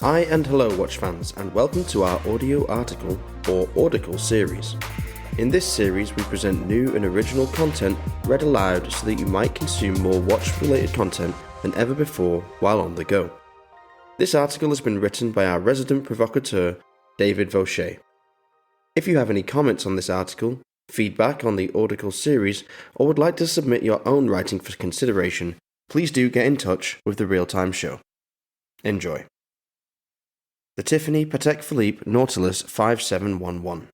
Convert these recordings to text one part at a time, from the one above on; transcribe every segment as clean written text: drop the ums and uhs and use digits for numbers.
Hi and hello watch fans, and welcome to our audio article or Audicle series. In this series we present new and original content read aloud so that you might consume more watch related content than ever before while on the go. This article has been written by our resident provocateur, David Vaucher. If you have any comments on this article, feedback on the Audicle series, or would like to submit your own writing for consideration, please do get in touch with the Real-Time Show. Enjoy. The Tiffany Patek Philippe Nautilus 5711.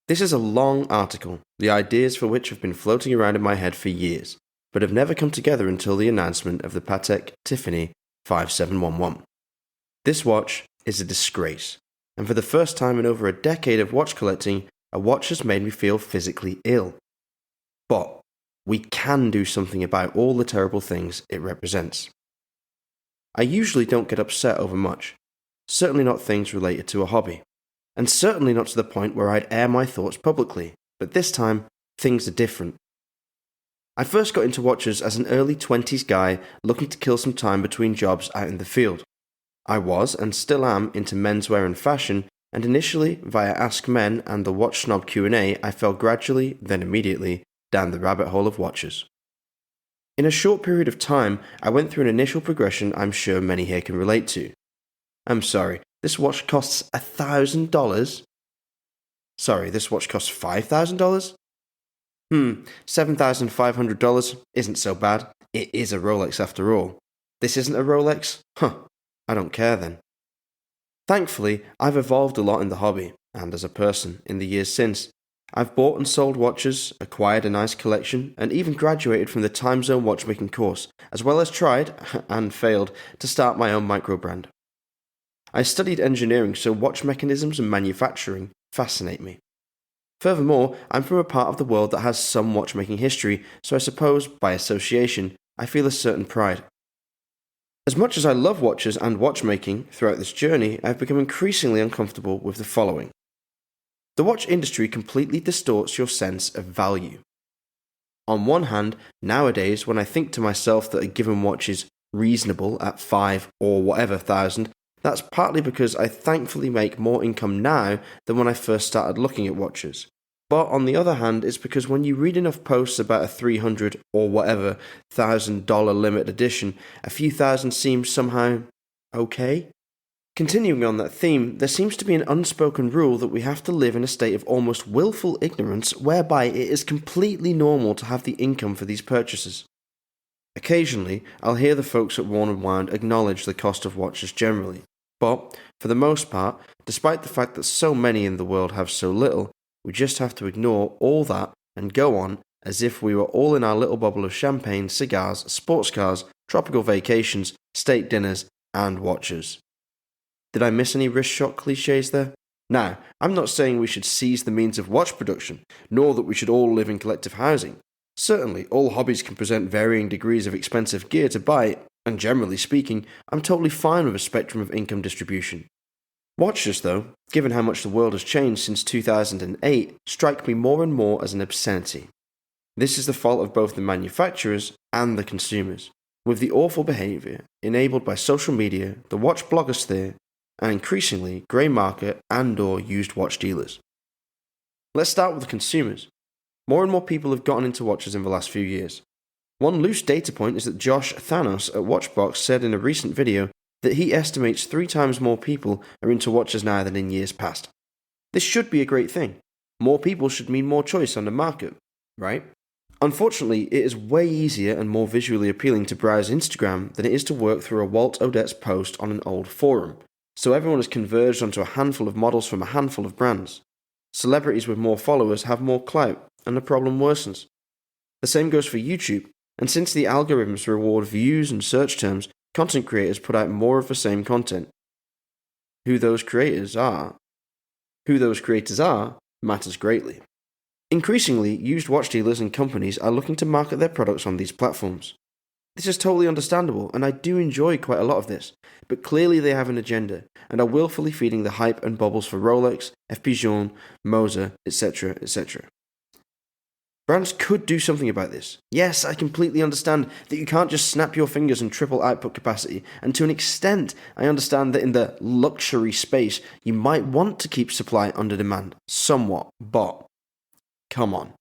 This is a long article, the ideas for which have been floating around in my head for years, but have never come together until the announcement of the Patek Tiffany 5711. This watch is a disgrace, and for the first time in over a decade of watch collecting, a watch has made me feel physically ill. But we can do something about all the terrible things it represents. I usually don't get upset over much, certainly not things related to a hobby, and certainly not to the point where I'd air my thoughts publicly, but this time, things are different. I first got into watches as an early 20s guy looking to kill some time between jobs out in the field. I was, and still am, into menswear and fashion, and initially, via Ask Men and the Watch Snob Q&A, I fell gradually, then immediately, down the rabbit hole of watches. In a short period of time, I went through an initial progression I'm sure many here can relate to. I'm sorry, this watch costs $1,000? Sorry, this watch costs $5,000? $7,500 isn't so bad. It is a Rolex after all. This isn't a Rolex? I don't care then. Thankfully, I've evolved a lot in the hobby, and as a person, in the years since. I've bought and sold watches, acquired a nice collection, and even graduated from the Time Zone watchmaking course, as well as tried, and failed, to start my own micro-brand. I studied engineering, so watch mechanisms and manufacturing fascinate me. Furthermore, I'm from a part of the world that has some watchmaking history, so I suppose, by association, I feel a certain pride. As much as I love watches and watchmaking, throughout this journey, I've become increasingly uncomfortable with the following. The watch industry completely distorts your sense of value. On one hand, nowadays, when I think to myself that a given watch is reasonable at $5,000 or whatever thousand, that's partly because I thankfully make more income now than when I first started looking at watches. But on the other hand, it's because when you read enough posts about a $300 or whatever $1,000 limited edition, a few thousand seems somehow okay. Continuing on that theme, there seems to be an unspoken rule that we have to live in a state of almost willful ignorance whereby it is completely normal to have the income for these purchases. Occasionally, I'll hear the folks at Worn & Wound acknowledge the cost of watches generally, but, for the most part, despite the fact that so many in the world have so little, we just have to ignore all that and go on as if we were all in our little bubble of champagne, cigars, sports cars, tropical vacations, steak dinners, and watches. Did I miss any wrist shot cliches there? Now, I'm not saying we should seize the means of watch production, nor that we should all live in collective housing. Certainly, all hobbies can present varying degrees of expensive gear to buy, and generally speaking, I'm totally fine with a spectrum of income distribution. Watches, though, given how much the world has changed since 2008, strike me more and more as an obscenity. This is the fault of both the manufacturers and the consumers, with the awful behaviour enabled by social media, the watch blogosphere, and increasingly grey market and/or used watch dealers. Let's start with the consumers. More and more people have gotten into watches in the last few years. One loose data point is that Josh Thanos at Watchbox said in a recent video that he estimates 3 times more people are into watches now than in years past. This should be a great thing. More people should mean more choice on the market, right? Unfortunately, it is way easier and more visually appealing to browse Instagram than it is to work through a Walt Odette's post on an old forum. So everyone has converged onto a handful of models from a handful of brands. Celebrities with more followers have more clout, and the problem worsens. The same goes for YouTube, and since the algorithms reward views and search terms, content creators put out more of the same content. Who those creators are matters greatly. Increasingly, used watch dealers and companies are looking to market their products on these platforms. This is totally understandable, and I do enjoy quite a lot of this, but clearly they have an agenda, and are willfully feeding the hype and bubbles for Rolex, FP Journe, Moser, etc., etc. Brands could do something about this. Yes, I completely understand that you can't just snap your fingers and triple output capacity, and to an extent, I understand that in the luxury space, you might want to keep supply under demand, somewhat, but come on.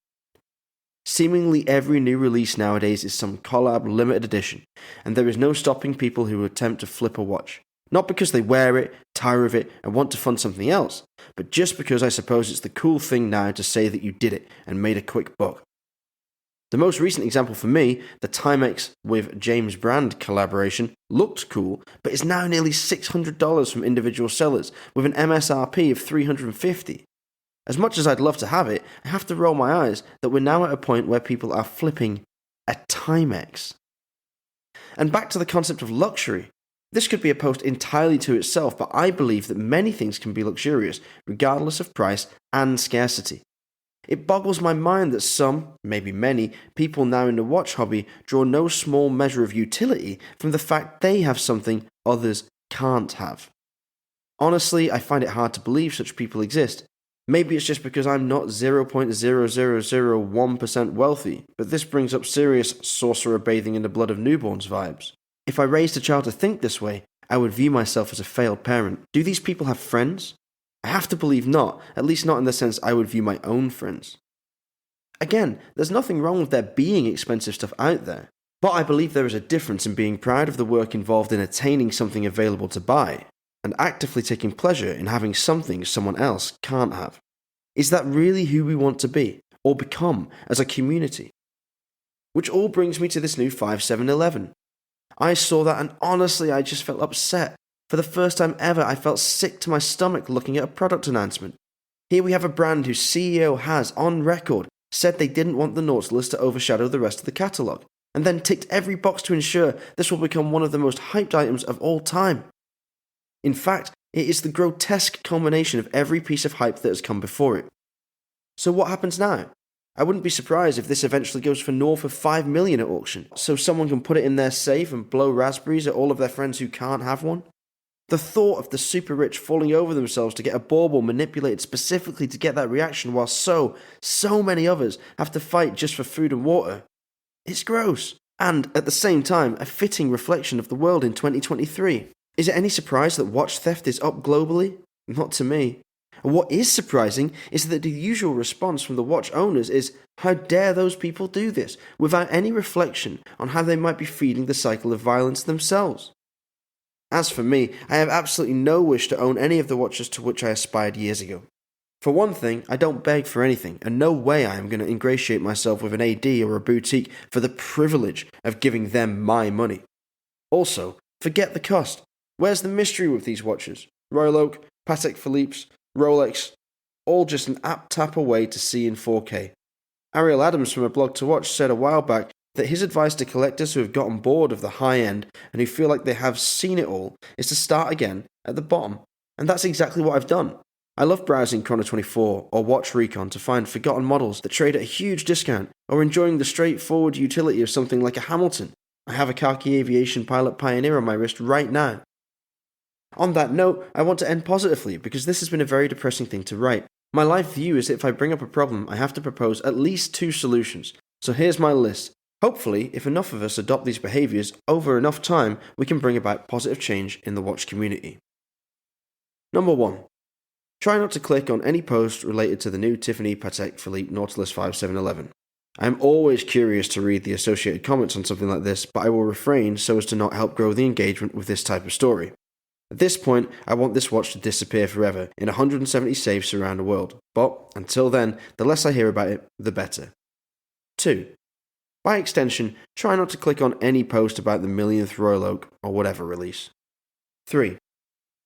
Seemingly every new release nowadays is some collab limited edition, and there is no stopping people who attempt to flip a watch. Not because they wear it, tire of it, and want to fund something else, but just because I suppose it's the cool thing now to say that you did it and made a quick buck. The most recent example for me, the Timex with James Brand collaboration, looked cool, but is now nearly $600 from individual sellers, with an MSRP of $350. As much as I'd love to have it, I have to roll my eyes that we're now at a point where people are flipping a Timex. And back to the concept of luxury. This could be a post entirely to itself, but I believe that many things can be luxurious, regardless of price and scarcity. It boggles my mind that some, maybe many, people now in the watch hobby draw no small measure of utility from the fact they have something others can't have. Honestly, I find it hard to believe such people exist. Maybe it's just because I'm not 0.0001% wealthy, but this brings up serious sorcerer bathing in the blood of newborns vibes. If I raised a child to think this way, I would view myself as a failed parent. Do these people have friends? I have to believe not, at least not in the sense I would view my own friends. Again, there's nothing wrong with there being expensive stuff out there, but I believe there is a difference in being proud of the work involved in attaining something available to buy, and actively taking pleasure in having something someone else can't have. Is that really who we want to be, or become, as a community? Which all brings me to this new 5711. I saw that and honestly I just felt upset. For the first time ever, I felt sick to my stomach looking at a product announcement. Here we have a brand whose CEO has, on record, said they didn't want the Nautilus to overshadow the rest of the catalogue, and then ticked every box to ensure this will become one of the most hyped items of all time. In fact, it is the grotesque culmination of every piece of hype that has come before it. So what happens now? I wouldn't be surprised if this eventually goes for north of $5 million at auction, so someone can put it in their safe and blow raspberries at all of their friends who can't have one. The thought of the super rich falling over themselves to get a bauble manipulated specifically to get that reaction while so many others have to fight just for food and water. It's gross, and at the same time, a fitting reflection of the world in 2023. Is it any surprise that watch theft is up globally? Not to me. And what is surprising is that the usual response from the watch owners is, how dare those people do this, without any reflection on how they might be feeding the cycle of violence themselves. As for me, I have absolutely no wish to own any of the watches to which I aspired years ago. For one thing, I don't beg for anything, and no way I am going to ingratiate myself with an AD or a boutique for the privilege of giving them my money. Also, forget the cost. Where's the mystery with these watches? Royal Oak, Patek Philippe's, Rolex, all just an app tap away to see in 4K. Ariel Adams from a blog to watch said a while back that his advice to collectors who have gotten bored of the high end and who feel like they have seen it all is to start again at the bottom. And that's exactly what I've done. I love browsing Chrono24 or Watch Recon to find forgotten models that trade at a huge discount, or enjoying the straightforward utility of something like a Hamilton. I have a khaki aviation pilot Pioneer on my wrist right now. On that note, I want to end positively because this has been a very depressing thing to write. My life view is that if I bring up a problem, I have to propose at least 2 solutions. So here's my list. Hopefully, if enough of us adopt these behaviours over enough time, we can bring about positive change in the watch community. Number 1. Try not to click on any post related to the new Tiffany Patek Philippe Nautilus 5711. I am always curious to read the associated comments on something like this, but I will refrain so as to not help grow the engagement with this type of story. At this point, I want this watch to disappear forever in 170 safes around the world, but until then, the less I hear about it, the better. 2. By extension, try not to click on any post about the millionth Royal Oak or whatever release. 3.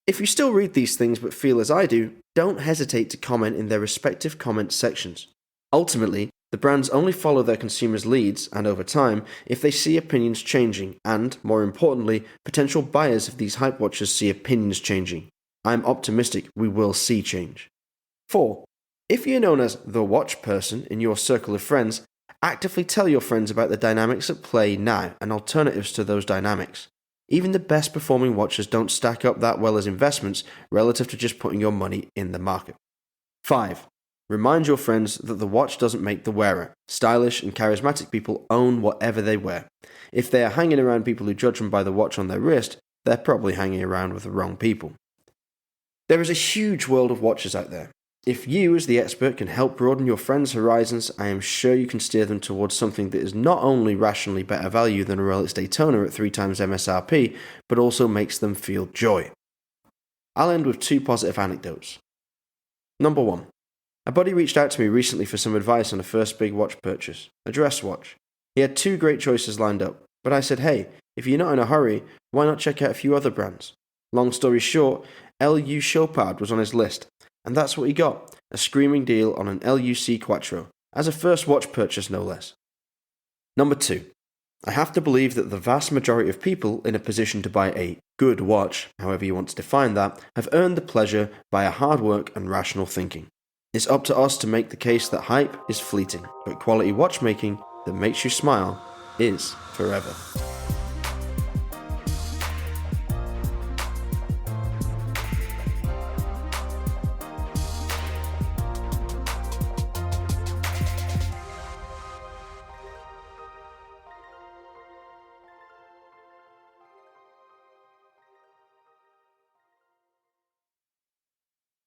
If you still read these things but feel as I do, don't hesitate to comment in their respective comment sections. Ultimately, the brands only follow their consumers' leads, and over time, if they see opinions changing, and, more importantly, potential buyers of these hype watches see opinions changing. I am optimistic we will see change. 4. If you're known as the watch person in your circle of friends, actively tell your friends about the dynamics at play now and alternatives to those dynamics. Even the best performing watches don't stack up that well as investments relative to just putting your money in the market. 5. Remind your friends that the watch doesn't make the wearer. Stylish and charismatic people own whatever they wear. If they are hanging around people who judge them by the watch on their wrist, they're probably hanging around with the wrong people. There is a huge world of watches out there. If you, as the expert, can help broaden your friends' horizons, I am sure you can steer them towards something that is not only rationally better value than a Rolex Daytona at 3 times MSRP, but also makes them feel joy. I'll end with 2 positive anecdotes. Number 1. A buddy reached out to me recently for some advice on a first big watch purchase, a dress watch. He had 2 great choices lined up, but I said, hey, if you're not in a hurry, why not check out a few other brands? Long story short, LU Chopard was on his list, and that's what he got, a screaming deal on an LUC Quattro, as a first watch purchase no less. Number 2. I have to believe that the vast majority of people in a position to buy a good watch, however you want to define that, have earned the pleasure via hard work and rational thinking. It's up to us to make the case that hype is fleeting, but quality watchmaking that makes you smile is forever.